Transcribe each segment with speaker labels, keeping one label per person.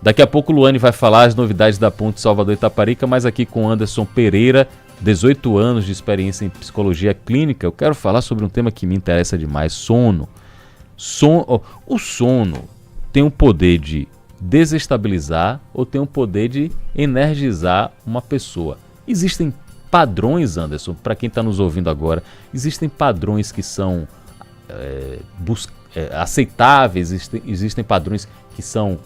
Speaker 1: Daqui a pouco o Luane vai falar as novidades da Ponte Salvador Itaparica, mas aqui com Anderson Pereira, 18 anos de experiência em psicologia clínica, eu quero falar sobre um tema que me interessa demais, sono. O sono tem o poder de desestabilizar ou tem o poder de energizar uma pessoa. Existem padrões, Anderson, para quem está nos ouvindo agora, existem padrões que são aceitáveis, existem padrões que são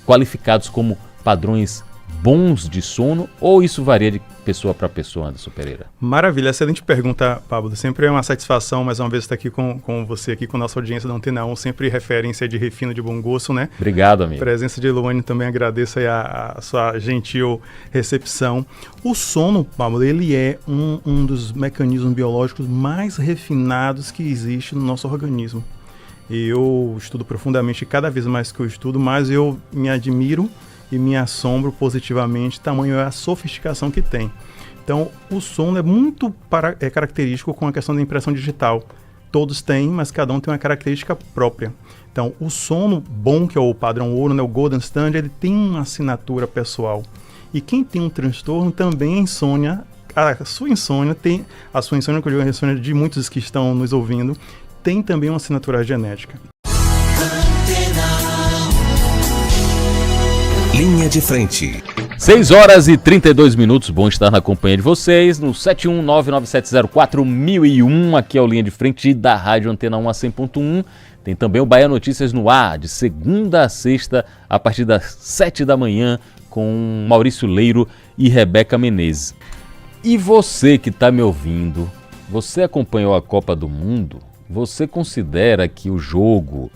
Speaker 1: qualificados como padrões bons de sono, ou isso varia de pessoa para pessoa, Anderson Pereira?
Speaker 2: Maravilha, excelente pergunta, Pablo. Sempre é uma satisfação, mais uma vez, estar aqui com você, aqui com a nossa audiência da Antena 1, sempre referência de refino de bom gosto, né?
Speaker 1: Obrigado, amigo.
Speaker 2: Presença de Luane, também agradeço aí a sua gentil recepção. O sono, Pablo, ele é um dos mecanismos biológicos mais refinados que existe no nosso organismo. E eu estudo profundamente, cada vez mais que eu estudo, mais eu me admiro e me assombro positivamente, tamanho é a sofisticação que tem. Então, o sono é muito característico com a questão da impressão digital. Todos têm, mas cada um tem uma característica própria. Então, o sono bom, que é o padrão ouro, né, o Golden Standard, ele tem uma assinatura pessoal. E quem tem um transtorno também é insônia. A sua insônia, que eu digo a insônia de muitos que estão nos ouvindo, tem também uma assinatura genética.
Speaker 3: Linha de Frente.
Speaker 1: 6 horas e 32 minutos, bom estar na companhia de vocês, no 71997041001, aqui é o Linha de Frente da Rádio Antena 1 a 100.1. Tem também o Bahia Notícias no ar, de segunda a sexta, a partir das 7 da manhã, com Maurício Leiro e Rebeca Menezes. E você que está me ouvindo, você acompanhou a Copa do Mundo? Você considera que o jogo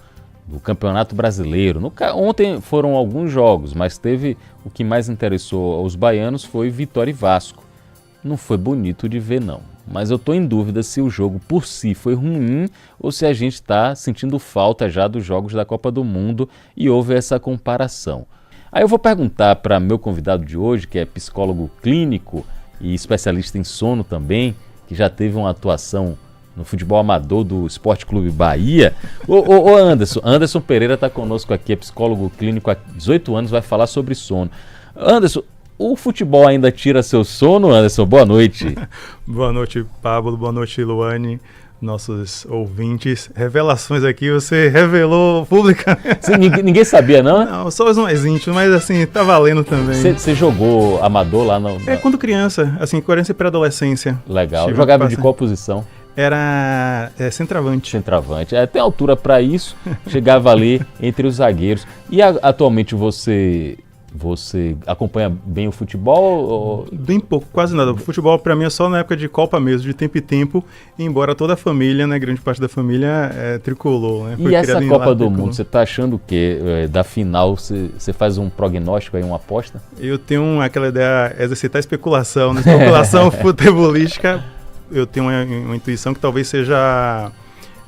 Speaker 1: do Campeonato Brasileiro, ontem foram alguns jogos, mas teve o que mais interessou aos baianos foi Vitória e Vasco. Não foi bonito de ver, não. Mas eu estou em dúvida se o jogo por si foi ruim ou se a gente está sentindo falta já dos jogos da Copa do Mundo e houve essa comparação. Aí eu vou perguntar para meu convidado de hoje, que é psicólogo clínico e especialista em sono também, que já teve uma atuação no futebol amador do Esporte Clube Bahia. Ô Anderson Pereira está conosco aqui, é psicólogo clínico há 18 anos, vai falar sobre sono. Anderson, o futebol ainda tira seu sono, Anderson? Boa noite.
Speaker 2: Boa noite, Pablo. Boa noite, Luane, nossos ouvintes. Revelações aqui, você revelou publicamente.
Speaker 1: Ninguém sabia, não?
Speaker 2: Não, só os mais íntimos, mas assim, tá valendo também.
Speaker 1: Você jogou amador lá no...
Speaker 2: quando criança, assim, criança e pré-adolescência.
Speaker 1: Legal. Jogava de qual posição?
Speaker 2: Era centroavante.
Speaker 1: Centroavante. Tem altura para isso, chegava ali entre os zagueiros. E atualmente você acompanha bem o futebol? Ou...
Speaker 2: Bem pouco, quase nada. O futebol para mim é só na época de Copa mesmo, de tempo em tempo, embora toda a família, né, grande parte da família é tricolor. Né?
Speaker 1: E essa Copa do Mundo, você está achando o quê? Da final, você faz um prognóstico aí, uma aposta? Eu
Speaker 2: tenho aquela ideia, exercitar especulação, né? Especulação futebolística. Eu tenho uma intuição que talvez seja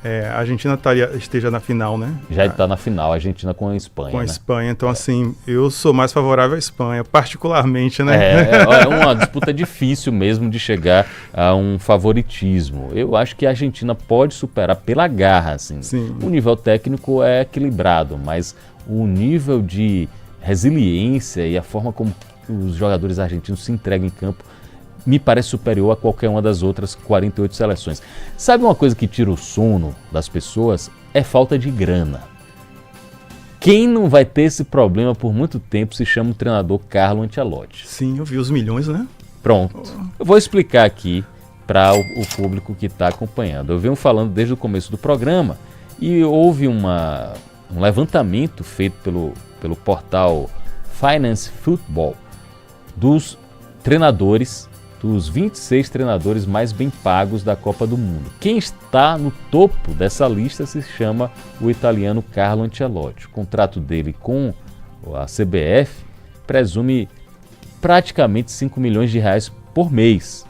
Speaker 2: a Argentina esteja na final, né?
Speaker 1: Já está na final, a Argentina com a Espanha.
Speaker 2: Com a Espanha, então assim, eu sou mais favorável à Espanha, particularmente, né?
Speaker 1: É uma disputa difícil mesmo de chegar a um favoritismo. Eu acho que a Argentina pode superar pela garra, assim.
Speaker 2: Sim.
Speaker 1: O nível técnico é equilibrado, mas o nível de resiliência e a forma como os jogadores argentinos se entregam em campo me parece superior a qualquer uma das outras 48 seleções. Sabe uma coisa que tira o sono das pessoas? É falta de grana. Quem não vai ter esse problema por muito tempo se chama o treinador Carlo Ancelotti.
Speaker 2: Um eu vi os milhões, né?
Speaker 1: Pronto. Eu vou explicar aqui para o público que está acompanhando. Eu venho falando desde o começo do programa e houve um levantamento feito pelo portal Finance Football dos treinadores, dos 26 treinadores mais bem pagos da Copa do Mundo. Quem está no topo dessa lista se chama o italiano Carlo Ancelotti. O contrato dele com a CBF presume praticamente 5 milhões de reais por mês.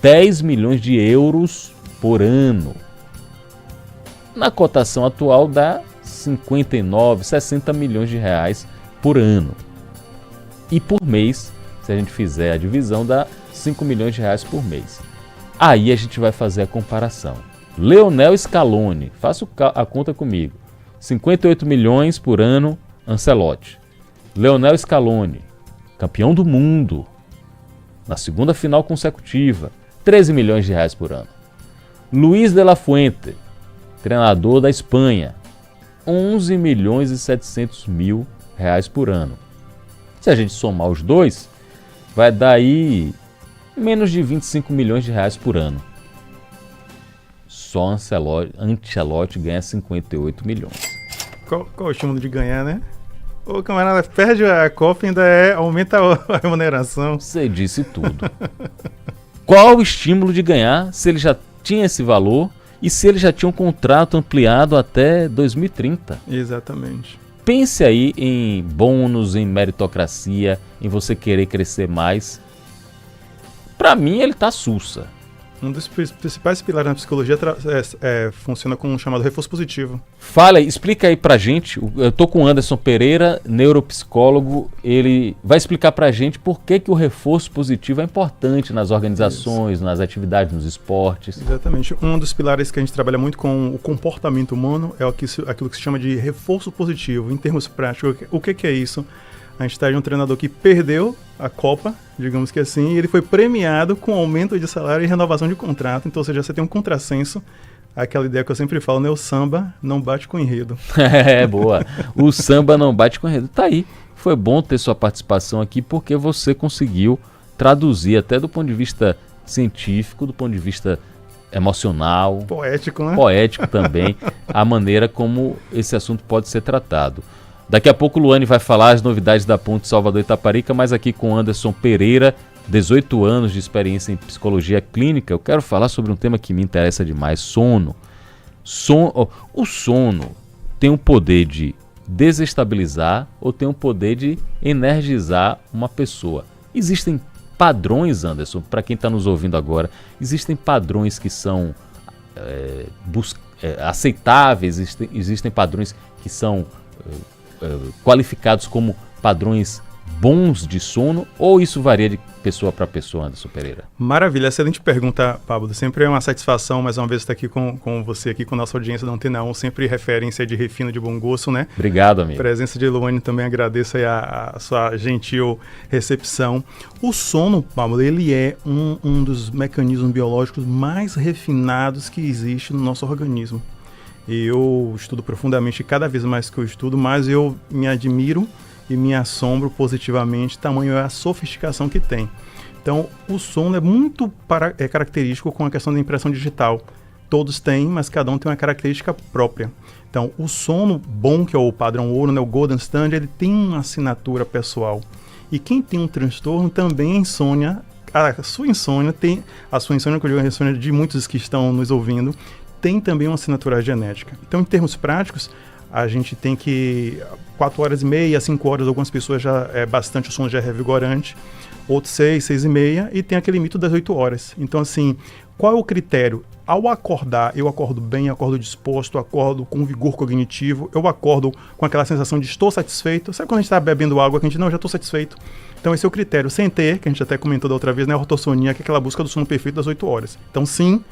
Speaker 1: 10 milhões de euros por ano. Na cotação atual dá 59, 60 milhões de reais por ano. E por mês, se a gente fizer a divisão, dá 5 milhões de reais por mês. Aí a gente vai fazer a comparação. Lionel Scaloni, faça a conta comigo. 58 milhões por ano Ancelotti. Lionel Scaloni, campeão do mundo, na segunda final consecutiva, 13 milhões de reais por ano. Luiz de la Fuente, treinador da Espanha, 11 milhões e 700 mil reais por ano. Se a gente somar os dois, vai dar aí menos de 25 milhões de reais por ano. Só Ancelotti ganha 58 milhões.
Speaker 2: Qual o estímulo de ganhar, né? O camarada perde a Copa e ainda aumenta a remuneração.
Speaker 1: Você disse tudo. Qual o estímulo de ganhar se ele já tinha esse valor e se ele já tinha um contrato ampliado até 2030?
Speaker 2: Exatamente.
Speaker 1: Pense aí em bônus, em meritocracia, em você querer crescer mais. Pra mim, ele tá sussa.
Speaker 2: Um dos principais pilares na psicologia funciona com um chamado reforço positivo.
Speaker 1: Fala aí, explica aí pra gente. Eu tô com o Anderson Pereira, neuropsicólogo. Ele vai explicar pra gente por que o reforço positivo é importante nas organizações, nas atividades, nos esportes.
Speaker 2: Exatamente. Um dos pilares que a gente trabalha muito com o comportamento humano é aquilo que se chama de reforço positivo. Em termos práticos, o que é isso? A gente está de um treinador que perdeu a Copa, digamos que assim, e ele foi premiado com aumento de salário e renovação de contrato. Então, ou seja, você tem um contrassenso, aquela ideia que eu sempre falo, né? O samba não bate com enredo.
Speaker 1: É, boa. O samba não bate com enredo. Tá aí. Foi bom ter sua participação aqui, porque você conseguiu traduzir até do ponto de vista científico, do ponto de vista emocional.
Speaker 2: Poético, né?
Speaker 1: Poético também, a maneira como esse assunto pode ser tratado. Daqui a pouco o Luane vai falar as novidades da Ponte Salvador Itaparica, mas aqui com Anderson Pereira, 18 anos de experiência em psicologia clínica, eu quero falar sobre um tema que me interessa demais, sono. O sono tem o poder de desestabilizar ou tem o poder de energizar uma pessoa. Existem padrões, Anderson, para quem está nos ouvindo agora, existem padrões que são aceitáveis, existem padrões que são qualificados como padrões bons de sono, ou isso varia de pessoa para pessoa, Anderson Pereira?
Speaker 2: Maravilha, excelente pergunta, Pablo. Sempre é uma satisfação, mais uma vez, estar aqui com você, aqui com a nossa audiência da Antena 1, sempre referência de refino, de bom gosto, né?
Speaker 1: Obrigado, amigo.
Speaker 2: A presença de Luane também, agradeço aí a sua gentil recepção. O sono, Pablo, ele é um dos mecanismos biológicos mais refinados que existe no nosso organismo. Eu estudo profundamente, cada vez mais que eu estudo, mais eu me admiro e me assombro positivamente, tamanho é a sofisticação que tem. Então, o sono é muito característico com a questão da impressão digital. Todos têm, mas cada um tem uma característica própria. Então, o sono bom, que é o padrão ouro, né, o Golden Standard, ele tem uma assinatura pessoal. E quem tem um transtorno também é insônia. A sua insônia, que eu digo a insônia de muitos que estão nos ouvindo, tem também uma assinatura genética. Então, em termos práticos, a gente tem que 4 horas e meia, 5 horas, algumas pessoas já bastante, o sono já é revigorante, outros 6, 6 e meia, e tem aquele mito das 8 horas. Então, assim, qual é o critério? Ao acordar, eu acordo bem, acordo disposto, acordo com vigor cognitivo, eu acordo com aquela sensação de estou satisfeito. Sabe quando a gente está bebendo água que a gente, não, já estou satisfeito? Então esse é o critério, sem ter, que a gente até comentou da outra vez, né, a ortossonia, que é aquela busca do sono perfeito das 8 horas. Então sim,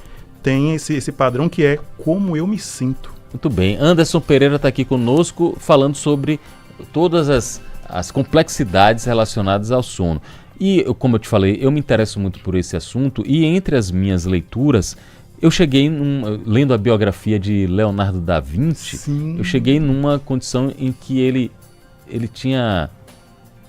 Speaker 2: tem esse padrão que é como eu me sinto.
Speaker 1: Muito bem, Anderson Pereira está aqui conosco falando sobre todas as complexidades relacionadas ao sono. E, como eu te falei, eu me interesso muito por esse assunto e entre as minhas leituras, eu cheguei, lendo a biografia de Leonardo da Vinci,
Speaker 2: Sim.
Speaker 1: Eu cheguei numa condição em que ele tinha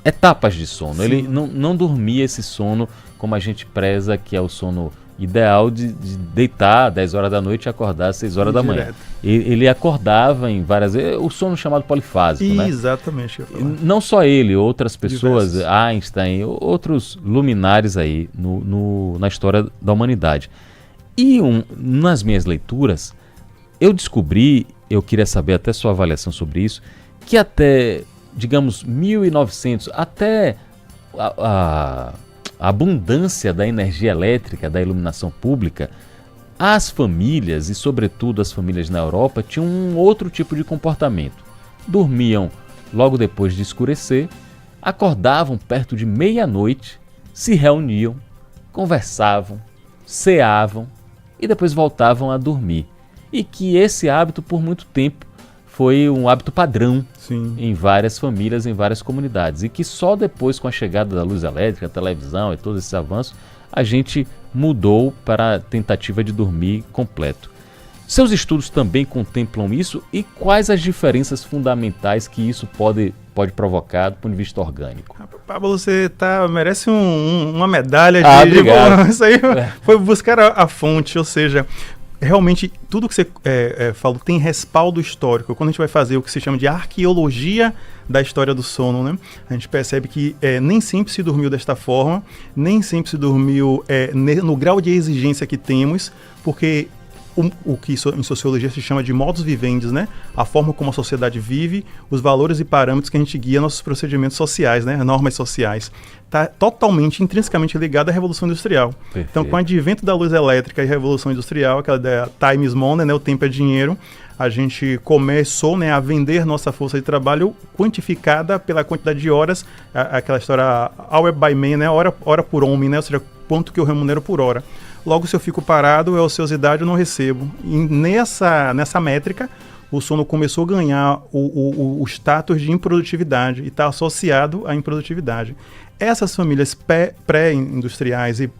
Speaker 1: etapas de sono.
Speaker 2: Sim.
Speaker 1: Ele não dormia esse sono como a gente preza, que é o sono ideal de deitar 10 horas da noite e acordar às 6 horas da manhã. Ele acordava em várias vezes, o sono chamado polifásico, né?
Speaker 2: Exatamente.
Speaker 1: Não só ele, outras pessoas,
Speaker 2: Diversos.
Speaker 1: Einstein, outros luminares aí na história da humanidade. E nas minhas leituras, eu descobri, eu queria saber até sua avaliação sobre isso, que até, digamos, 1900, até a abundância da energia elétrica, da iluminação pública, as famílias, e sobretudo as famílias na Europa, tinham um outro tipo de comportamento. Dormiam logo depois de escurecer, acordavam perto de meia-noite, se reuniam, conversavam, ceavam e depois voltavam a dormir. E que esse hábito, por muito tempo, foi um hábito padrão
Speaker 2: Sim.
Speaker 1: em várias famílias, em várias comunidades. E que só depois, com a chegada da luz elétrica, televisão e todos esses avanços, a gente mudou para a tentativa de dormir completo. Seus estudos também contemplam isso, e quais as diferenças fundamentais que isso pode provocar do ponto de vista orgânico?
Speaker 2: Pablo, você merece uma medalha
Speaker 1: obrigado.
Speaker 2: Isso aí foi buscar a fonte, ou seja, realmente tudo que você falou tem respaldo histórico. Quando a gente vai fazer o que se chama de arqueologia da história do sono, né, a gente percebe que nem sempre se dormiu desta forma, nem sempre se dormiu no grau de exigência que temos, porque o que em sociologia se chama de modus vivendi, né? A forma como a sociedade vive, os valores e parâmetros que a gente guia nossos procedimentos sociais, né? Normas sociais. Está totalmente, intrinsecamente ligado à Revolução Industrial.
Speaker 1: Perfeito.
Speaker 2: Então, com o advento da luz elétrica e Revolução Industrial, aquela ideia time is money, né? O tempo é dinheiro, a gente começou, né, a vender nossa força de trabalho quantificada pela quantidade de horas, aquela história hour by man, né? Hora por homem, né? Ou seja, quanto que eu remunero por hora. Logo, se eu fico parado, é ociosidade, eu não recebo. E nessa métrica, o sono começou a ganhar o status de improdutividade e está associado à improdutividade. Essas famílias pré-industriais e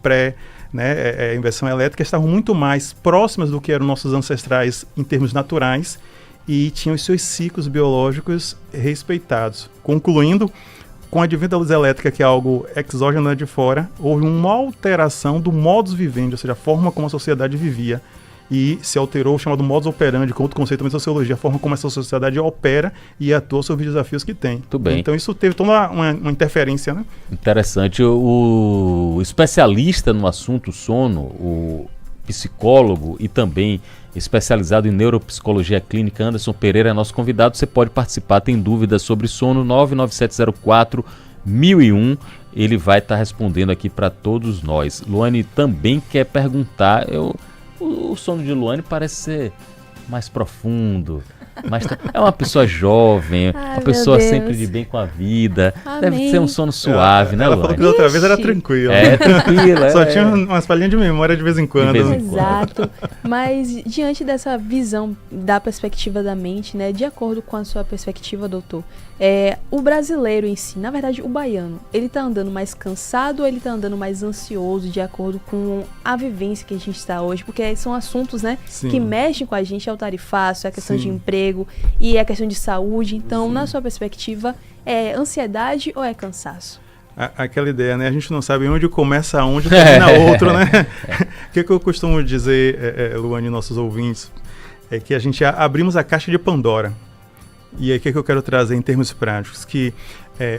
Speaker 2: inversão elétrica estavam muito mais próximas do que eram nossos ancestrais em termos naturais e tinham os seus ciclos biológicos respeitados. Concluindo, com o advento da luz elétrica, que é algo exógeno de fora, houve uma alteração do modus vivendi, ou seja, a forma como a sociedade vivia. E se alterou o chamado modus operandi, com outro conceito de sociologia, a forma como essa sociedade opera e atua sobre os desafios que tem.
Speaker 1: Muito bem.
Speaker 2: Então isso teve toda uma interferência, né?
Speaker 1: Interessante. O especialista no assunto sono, o psicólogo e também especializado em neuropsicologia clínica, Anderson Pereira, é nosso convidado. Você pode participar, tem dúvidas sobre sono, 99704-1001. Ele vai estar respondendo aqui para todos nós. Luane também quer perguntar, o sono de Luane parece ser mais profundo, é uma pessoa jovem, uma pessoa sempre de bem com a vida.
Speaker 4: Amém.
Speaker 1: Deve ser um sono suave, né,
Speaker 2: Ela
Speaker 1: Luane?
Speaker 2: falou que da outra vez era tranquila.
Speaker 1: Tranquila.
Speaker 2: Só tinha umas palhinhas de memória de vez em quando.
Speaker 4: Exato. Mas diante dessa visão da perspectiva da mente, né, de acordo com a sua perspectiva, doutor, o brasileiro em si, na verdade o baiano, ele tá andando mais cansado ou ele tá andando mais ansioso de acordo com a vivência que a gente está hoje? Porque são assuntos, né, que mexem com a gente, é o tarifaço, é a questão de emprego e a questão de saúde. Então, na sua perspectiva, é ansiedade ou é cansaço?
Speaker 2: Aquela ideia, né? A gente não sabe onde começa onde termina outro, né? O que eu costumo dizer, Luane e nossos ouvintes, é que a gente abrimos a caixa de Pandora. E aí o que eu quero trazer em termos práticos? Que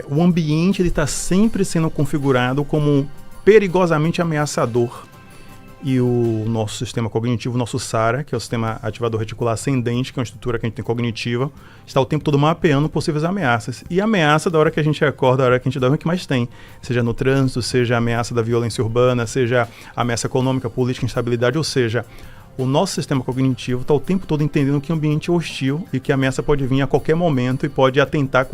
Speaker 2: o ambiente está sempre sendo configurado como perigosamente ameaçador. E o nosso sistema cognitivo, o nosso SARA, que é o sistema ativador reticular ascendente, que é uma estrutura que a gente tem cognitiva, está o tempo todo mapeando possíveis ameaças. E a ameaça da hora que a gente acorda, da hora que a gente dorme, é o que mais tem. Seja no trânsito, seja a ameaça da violência urbana, seja a ameaça econômica, política, instabilidade, ou seja, o nosso sistema cognitivo está o tempo todo entendendo que o ambiente é hostil e que a ameaça pode vir a qualquer momento e pode atentar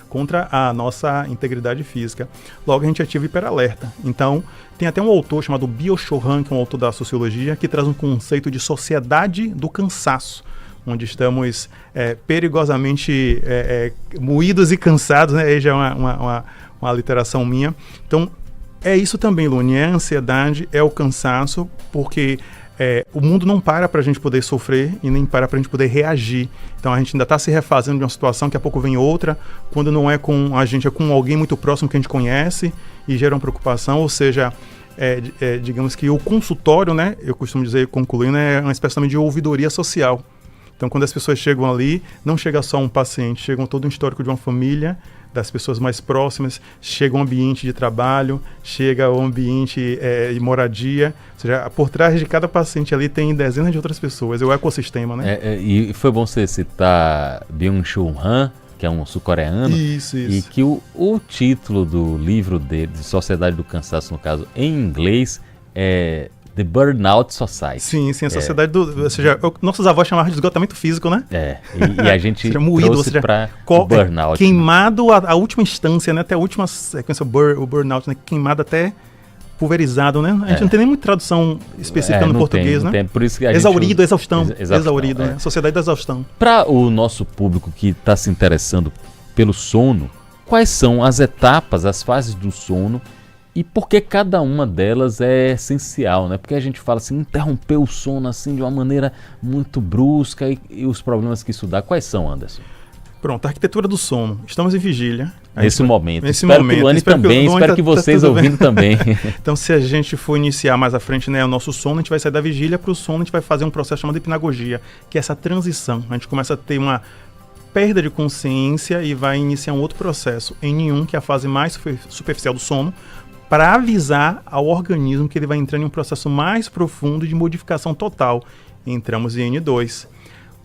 Speaker 2: contra a nossa integridade física. Logo, a gente ativa o hiperalerta. Então, tem até um autor chamado Byung-Chul Han, que é um autor da sociologia, que traz um conceito de sociedade do cansaço, onde estamos perigosamente moídos e cansados, né? Aí já é uma literação minha. Então, é isso também, Luane, é a ansiedade, é o cansaço, porque o mundo não para a gente poder sofrer e nem para a gente poder reagir. Então a gente ainda está se refazendo de uma situação, daqui a pouco vem outra, quando não é com a gente, é com alguém muito próximo que a gente conhece e gera uma preocupação, ou seja, digamos que o consultório, né, eu costumo dizer, concluindo, é uma espécie também de ouvidoria social. Então quando as pessoas chegam ali, não chega só um paciente, chega todo um histórico de uma família, das pessoas mais próximas, chega um ambiente de trabalho, chega o ambiente de moradia, ou seja, por trás de cada paciente ali tem dezenas de outras pessoas, é o ecossistema, né?
Speaker 1: E foi bom você citar Byung-Chul Han, que é um sul-coreano,
Speaker 2: isso.
Speaker 1: E que o título do livro dele, de Sociedade do Cansaço, no caso, em inglês, é The Burnout Society.
Speaker 2: Sim, a sociedade do... Ou seja, nossos avós chamavam de esgotamento físico, né?
Speaker 1: E a gente
Speaker 2: moído,
Speaker 1: trouxe para o burnout.
Speaker 2: Queimado a última instância, né? Até a última sequência, o burnout, né? Queimado até pulverizado, né? A gente não tem nem muita tradução específica no português, né?
Speaker 1: Por isso que a
Speaker 2: exaurido, exaustão.
Speaker 1: Exaurido,
Speaker 2: né? Sociedade da exaustão.
Speaker 1: Para o nosso público que está se interessando pelo sono, quais são as etapas, as fases do sono e por que cada uma delas é essencial, né? Porque a gente fala assim, interromper o sono assim de uma maneira muito brusca e os problemas que isso dá. Quais são, Anderson?
Speaker 2: Pronto, a arquitetura do sono. Estamos em vigília.
Speaker 1: Nesse momento.
Speaker 2: Nesse
Speaker 1: espero
Speaker 2: momento.
Speaker 1: Que o Luane também, espero que vocês ouvindo também.
Speaker 2: Então, se a gente for iniciar mais à frente, né, o nosso sono, a gente vai sair da vigília para o sono, a gente vai fazer um processo chamado hipnagogia, que é essa transição. A gente começa a ter uma perda de consciência e vai iniciar um outro processo, N1, que é a fase mais superficial do sono, para avisar ao organismo que ele vai entrar em um processo mais profundo de modificação total. Entramos em N2.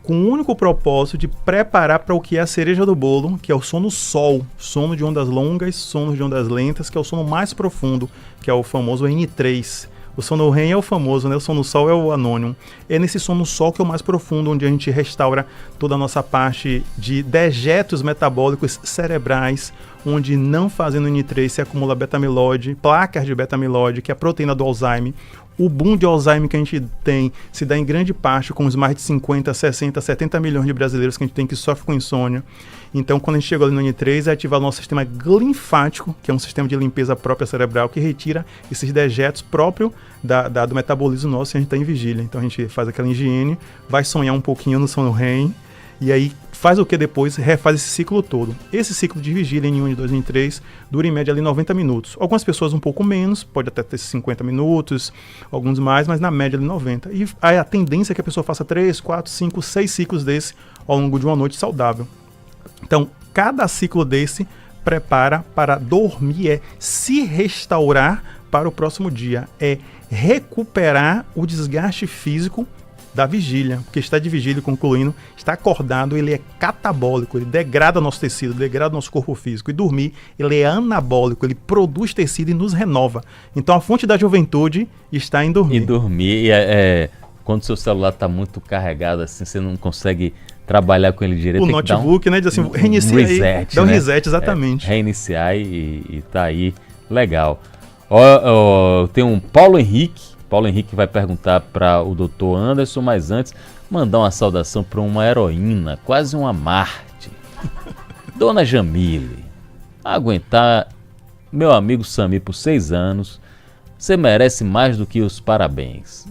Speaker 2: Com o único propósito de preparar para o que é a cereja do bolo, que é o sono sol, sono de ondas longas, sono de ondas lentas, que é o sono mais profundo, que é o famoso N3. O sono REM é o famoso, né? O sono sol é o anônimo. É nesse sono sol que é o mais profundo, onde a gente restaura toda a nossa parte de dejetos metabólicos cerebrais, onde não fazendo N3 se acumula beta-amiloide, placas de beta-amiloide, que é a proteína do Alzheimer. O boom de Alzheimer que a gente tem se dá em grande parte com os mais de 50, 60, 70 milhões de brasileiros que a gente tem que sofrem com insônia. Então, quando a gente chega ali no N3, é ativar o nosso sistema linfático, que é um sistema de limpeza própria cerebral, que retira esses dejetos próprios do metabolismo nosso e a gente está em vigília. Então, a gente faz aquela higiene, vai sonhar um pouquinho no sono REM, e aí faz o que depois? Refaz esse ciclo todo. Esse ciclo de vigília N1, N2, N3 dura em média ali 90 minutos. Algumas pessoas um pouco menos, pode até ter 50 minutos, alguns mais, mas na média ali 90. E aí a tendência é que a pessoa faça 3, 4, 5, 6 ciclos desse ao longo de uma noite saudável. Então, cada ciclo desse prepara para dormir, é se restaurar para o próximo dia, é recuperar o desgaste físico da vigília, porque está de vigília, concluindo, está acordado, ele é catabólico, ele degrada nosso tecido, degrada nosso corpo físico. E dormir, ele é anabólico, ele produz tecido e nos renova. Então a fonte da juventude está em dormir.
Speaker 1: E dormir, quando o seu celular está muito carregado, assim, você não consegue trabalhar com ele direito.
Speaker 2: O notebook, né, diz assim, reiniciar
Speaker 1: reset,
Speaker 2: dá um
Speaker 1: né?
Speaker 2: reset, exatamente.
Speaker 1: Reiniciar e tá aí, legal. Tem um Paulo Henrique vai perguntar para o Dr. Anderson, mas antes, mandar uma saudação para uma heroína, quase uma Marte. Dona Jamile, aguentar meu amigo Samir por 6 anos, você merece mais do que os parabéns.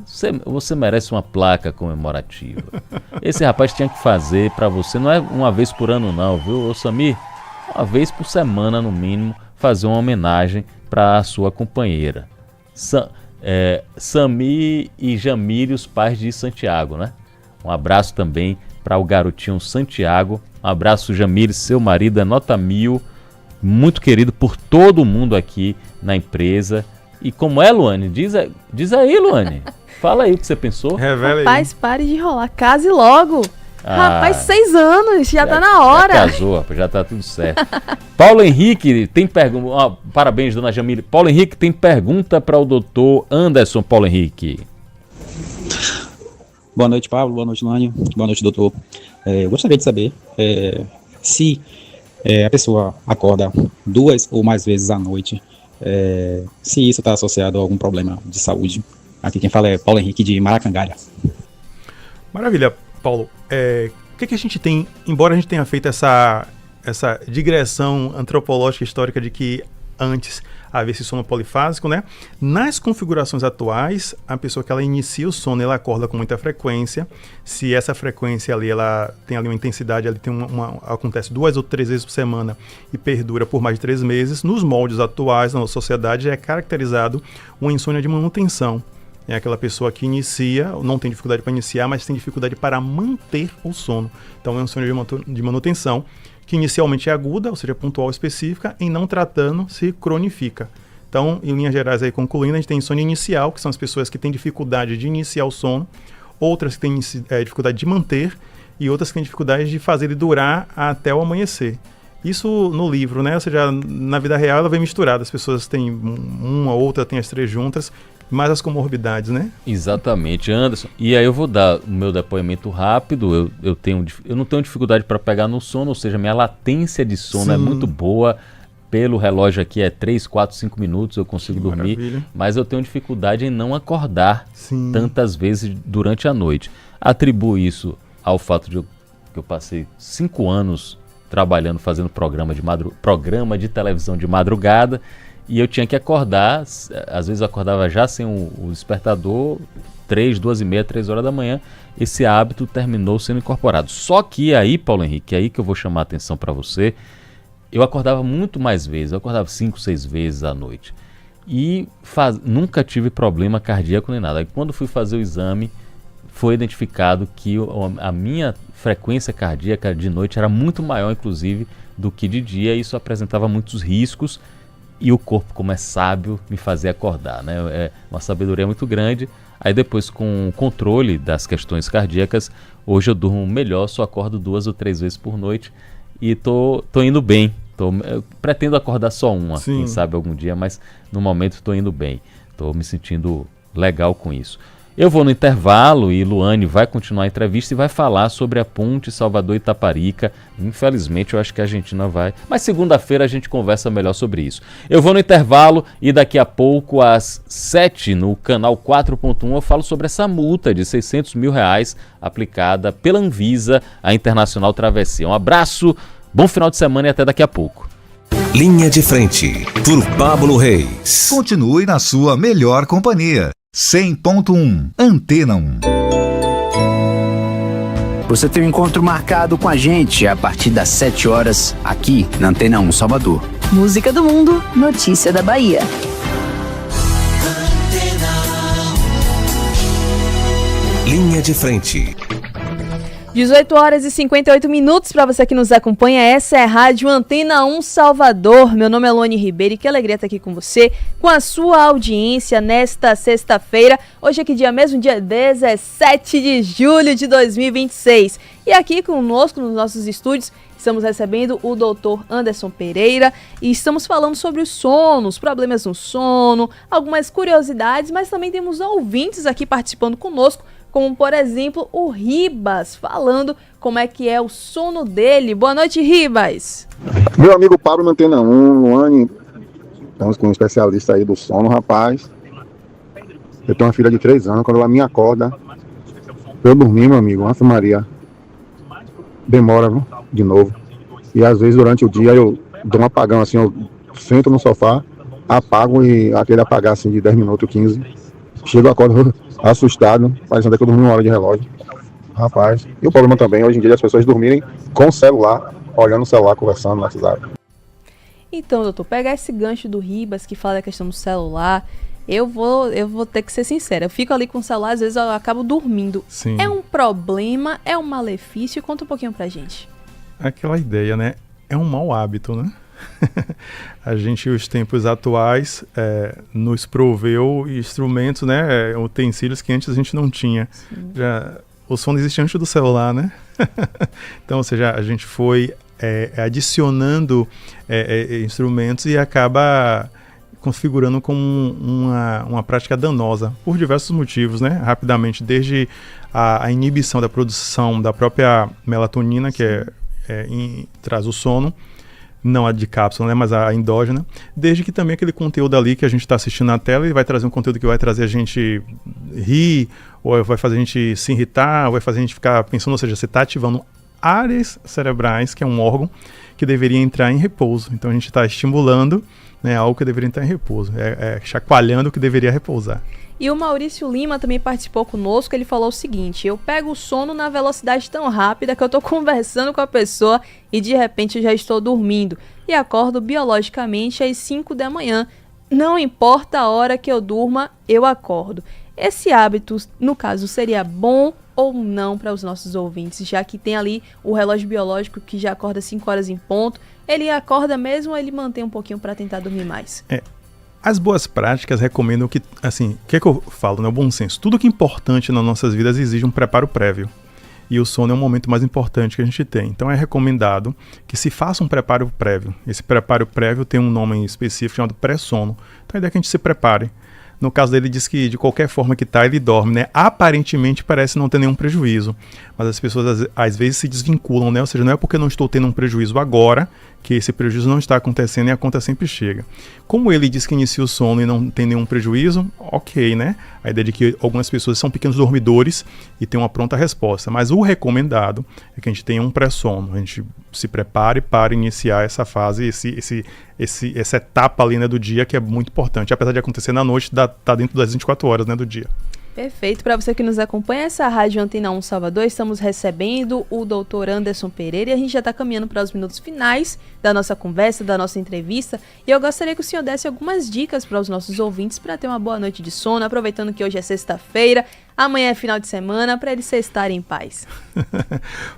Speaker 1: Você merece uma placa comemorativa. Esse rapaz tinha que fazer para você, não é uma vez por ano não, viu, Samir? Uma vez por semana, no mínimo, fazer uma homenagem para a sua companheira. Samir e Jamile, os pais de Santiago, né? Um abraço também para o garotinho Santiago. Um abraço, Jamile, seu marido é nota 1000, muito querido por todo mundo aqui na empresa. E como é, Luane? Diz aí, Luane. Fala aí o que você pensou.
Speaker 2: Revela aí.
Speaker 4: Rapaz, pare de enrolar. Case logo. Rapaz, 6 anos, já tá na hora.
Speaker 1: Já casou, rapaz, já tá tudo certo. Paulo Henrique tem pergunta. Parabéns, dona Jamile. Paulo Henrique tem pergunta para o doutor Anderson. Paulo Henrique.
Speaker 5: Boa noite, Pablo. Boa noite, Lânio. Boa noite, doutor. Eu gostaria de saber se a pessoa acorda 2 ou mais vezes à noite, se isso está associado a algum problema de saúde. Aqui quem fala é Paulo Henrique de Maracangalha.
Speaker 2: Maravilha, Paulo. O que a gente tem, embora a gente tenha feito essa digressão antropológica histórica de que antes havia esse sono polifásico, né? Nas configurações atuais, a pessoa que ela inicia o sono, ela acorda com muita frequência. Se essa frequência ali, ela tem ali uma intensidade, ela tem acontece 2 ou 3 vezes por semana e perdura por mais de 3 meses, nos moldes atuais da nossa sociedade é caracterizado uma insônia de manutenção. É aquela pessoa que inicia, não tem dificuldade para iniciar, mas tem dificuldade para manter o sono. Então é uma insônia de manutenção, que inicialmente é aguda, ou seja, pontual específica, e não tratando se cronifica. Então, em linhas gerais, aí concluindo, a gente tem insônia inicial, que são as pessoas que têm dificuldade de iniciar o sono, outras que têm dificuldade de manter, e outras que têm dificuldade de fazer ele durar até o amanhecer. Isso no livro, né? Ou seja, na vida real ela vem misturada, as pessoas têm uma, outra tem as 3 juntas, mais as comorbidades, né?
Speaker 1: Exatamente, Anderson. E aí eu vou dar o meu depoimento rápido. Eu não tenho dificuldade para pegar no sono, ou seja, minha latência de sono é muito boa. pelo relógio aqui é 3, 4, 5 minutos eu consigo dormir,
Speaker 2: Maravilha.
Speaker 1: mas eu tenho dificuldade em não acordar
Speaker 2: Sim.
Speaker 1: tantas vezes durante a noite. Atribuo isso ao fato de que eu passei 5 anos trabalhando, fazendo programa de televisão de madrugada, e eu tinha que acordar, às vezes eu acordava já sem o despertador, 3, 2h30, 3 horas da manhã. Esse hábito terminou sendo incorporado. Só que aí, Paulo Henrique, é aí que eu vou chamar a atenção para você, eu acordava muito mais vezes, eu acordava 5, 6 vezes à noite. E nunca tive problema cardíaco nem nada. Aí, quando fui fazer o exame, foi identificado que a minha frequência cardíaca de noite era muito maior, inclusive, do que de dia. E isso apresentava muitos riscos. E o corpo, como é sábio, me fazia acordar, né? É uma sabedoria muito grande. Aí depois, com o controle das questões cardíacas, hoje eu durmo melhor, só acordo 2 ou 3 vezes por noite. E tô indo bem. Eu pretendo acordar só uma,
Speaker 2: Sim.
Speaker 1: quem sabe algum dia, mas no momento estou indo bem. Estou me sentindo legal com isso. Eu vou no intervalo e Luane vai continuar a entrevista e vai falar sobre a ponte Salvador-Itaparica. Infelizmente eu acho que a Argentina vai, mas segunda-feira a gente conversa melhor sobre isso. Eu vou no intervalo e daqui a pouco às 7 no canal 4.1 eu falo sobre essa multa de R$600 mil aplicada pela Anvisa à Internacional Travessia. Um abraço, bom final de semana e até daqui a pouco.
Speaker 3: Linha de Frente, por Pablo Reis.
Speaker 6: Continue na sua melhor companhia. 100.1 Antena 1.
Speaker 7: Você tem um encontro marcado com a gente a partir das 7 horas aqui na Antena 1 Salvador.
Speaker 8: Música do mundo, notícia da Bahia.
Speaker 3: Linha de Frente.
Speaker 4: 18 horas e 58 minutos para você que nos acompanha. Essa é a Rádio Antena 1 Salvador. Meu nome é Luane Ribeiro e que alegria estar aqui com você, com a sua audiência nesta sexta-feira. Hoje é que dia mesmo? Dia 17 de julho de 2026. E aqui conosco nos nossos estúdios estamos recebendo o Dr. Anderson Pereira e estamos falando sobre o sono, os problemas no sono, algumas curiosidades, mas também temos ouvintes aqui participando conosco, como, por exemplo, o Ribas, falando como é que é o sono dele. Boa noite, Ribas.
Speaker 9: Meu amigo Pablo, Antena 1, Luane, estamos com um especialista aí do sono, rapaz. Eu tenho uma filha de 3 anos, quando ela me acorda, eu dormir, meu amigo, Ave Maria, demora, viu? De novo. E às vezes durante o dia eu dou um apagão, assim, eu sento no sofá, apago e aquele apagar assim de 10 minutos, 15. Chego, acordo assustado, parecendo que eu dormi 1 hora de relógio. Rapaz, e o problema também, hoje em dia, as pessoas dormirem com o celular, olhando o celular, conversando no WhatsApp.
Speaker 4: Então, doutor, pegar esse gancho do Ribas que fala da questão do celular, eu vou ter que ser sincera. Eu fico ali com o celular, às vezes eu acabo dormindo.
Speaker 2: Sim.
Speaker 4: É um problema? É um malefício? Conta um pouquinho pra gente.
Speaker 2: Aquela ideia, né? É um mau hábito, né? A gente, os tempos atuais, nos proveu instrumentos, né? Utensílios que antes a gente não tinha. O sono existia antes do celular, né? Então, ou seja, a gente foi adicionando instrumentos e acaba configurando como uma prática danosa, por diversos motivos, né? Rapidamente, desde a inibição da produção da própria melatonina, que traz o sono, não a de cápsula, né, mas a endógena, desde que também aquele conteúdo ali que a gente está assistindo na tela, ele vai trazer um conteúdo que vai trazer a gente rir, ou vai fazer a gente se irritar, ou vai fazer a gente ficar pensando, ou seja, você está ativando áreas cerebrais, que é um órgão que deveria entrar em repouso. Então a gente está estimulando, né, algo que deveria entrar em repouso, chacoalhando o que deveria repousar.
Speaker 4: E o Maurício Lima também participou conosco, ele falou o seguinte: eu pego o sono na velocidade tão rápida que eu tô conversando com a pessoa e de repente eu já estou dormindo e acordo biologicamente às 5 da manhã. Não importa a hora que eu durma, eu acordo. Esse hábito, no caso, seria bom ou não para os nossos ouvintes, já que tem ali o relógio biológico que já acorda 5 horas em ponto, ele acorda mesmo ou ele mantém um pouquinho para tentar dormir mais?
Speaker 2: As boas práticas recomendam que, assim, o que é que eu falo, né? O bom senso. Tudo que é importante nas nossas vidas exige um preparo prévio. E o sono é o momento mais importante que a gente tem. Então é recomendado que se faça um preparo prévio. Esse preparo prévio tem um nome específico chamado pré-sono. Então a ideia é que a gente se prepare. No caso dele, diz que de qualquer forma que ele dorme, né? Aparentemente parece não ter nenhum prejuízo. Mas as pessoas às vezes se desvinculam, né? Ou seja, não é porque eu não estou tendo um prejuízo agora que esse prejuízo não está acontecendo e a conta sempre chega. Como ele diz que inicia o sono e não tem nenhum prejuízo, ok, né? A ideia de que algumas pessoas são pequenos dormidores e tem uma pronta resposta. Mas o recomendado é que a gente tenha um pré-sono, a gente se prepare para iniciar essa fase, essa etapa ali, né, do dia, que é muito importante. Apesar de acontecer na noite, tá dentro das 24 horas, né, do dia.
Speaker 4: Perfeito. Para você que nos acompanha, essa Rádio Antena 1 Salvador, estamos recebendo o Dr. Anderson Pereira e a gente já está caminhando para os minutos finais da nossa conversa, da nossa entrevista. E eu gostaria que o senhor desse algumas dicas para os nossos ouvintes para ter uma boa noite de sono, aproveitando que hoje é sexta-feira, amanhã é final de semana, para eles estarem em paz.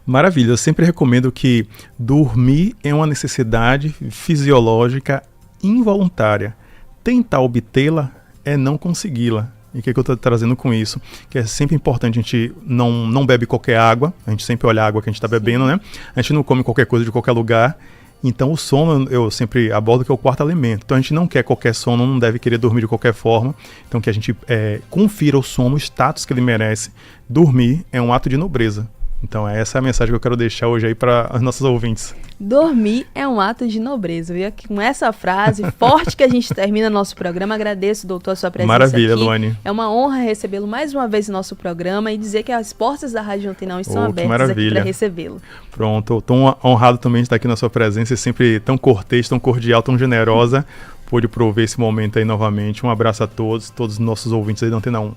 Speaker 2: Maravilha. Eu sempre recomendo que dormir é uma necessidade fisiológica involuntária. Tentar obtê-la é não consegui-la. E o que eu estou trazendo com isso? Que é sempre importante, a gente não bebe qualquer água, a gente sempre olha a água que a gente está bebendo, né? A gente não come qualquer coisa de qualquer lugar. Então o sono, eu sempre abordo que é o quarto elemento. Então a gente não quer qualquer sono, não deve querer dormir de qualquer forma. Então que a gente confira o sono, o status que ele merece. Dormir é um ato de nobreza. Então essa é a mensagem que eu quero deixar hoje aí para os nossos ouvintes.
Speaker 4: Dormir é um ato de nobreza, viu? Com essa frase forte que a gente termina nosso programa, agradeço, doutor, a sua presença.
Speaker 2: Maravilha,
Speaker 4: aqui.
Speaker 2: Luane.
Speaker 4: É uma honra recebê-lo mais uma vez no nosso programa e dizer que as portas da Rádio Antena 1 estão abertas
Speaker 2: maravilha.
Speaker 4: aqui para recebê-lo.
Speaker 2: Pronto, estou honrado também de estar aqui na sua presença, e sempre tão cortês, tão cordial, tão generosa. Pude prover esse momento aí novamente. Um abraço a todos os nossos ouvintes aí da Antena 1.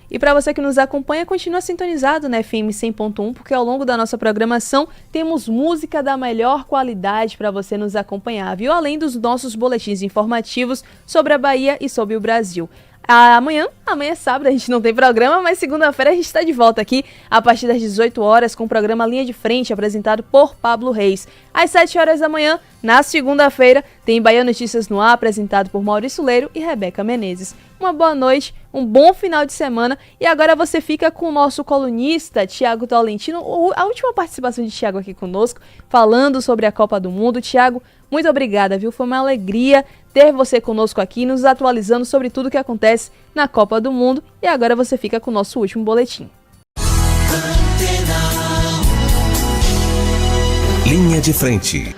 Speaker 4: E para você que nos acompanha, continua sintonizado na FM 100.1, porque ao longo da nossa programação temos música da melhor qualidade para você nos acompanhar, viu? Além dos nossos boletins informativos sobre a Bahia e sobre o Brasil. Amanhã é sábado, a gente não tem programa, mas segunda-feira a gente está de volta aqui a partir das 18 horas com o programa Linha de Frente, apresentado por Pablo Reis. Às 7 horas da manhã, na segunda-feira, tem Bahia Notícias no Ar, apresentado por Maurício Leiro e Rebeca Menezes. Uma boa noite, um bom final de semana e agora você fica com o nosso colunista, Tiago Tolentino, a última participação de Tiago aqui conosco, falando sobre a Copa do Mundo. Tiago, muito obrigada, viu? Foi uma alegria ter você conosco aqui, nos atualizando sobre tudo que acontece na Copa do Mundo. E agora você fica com o nosso último boletim.
Speaker 3: Linha de Frente.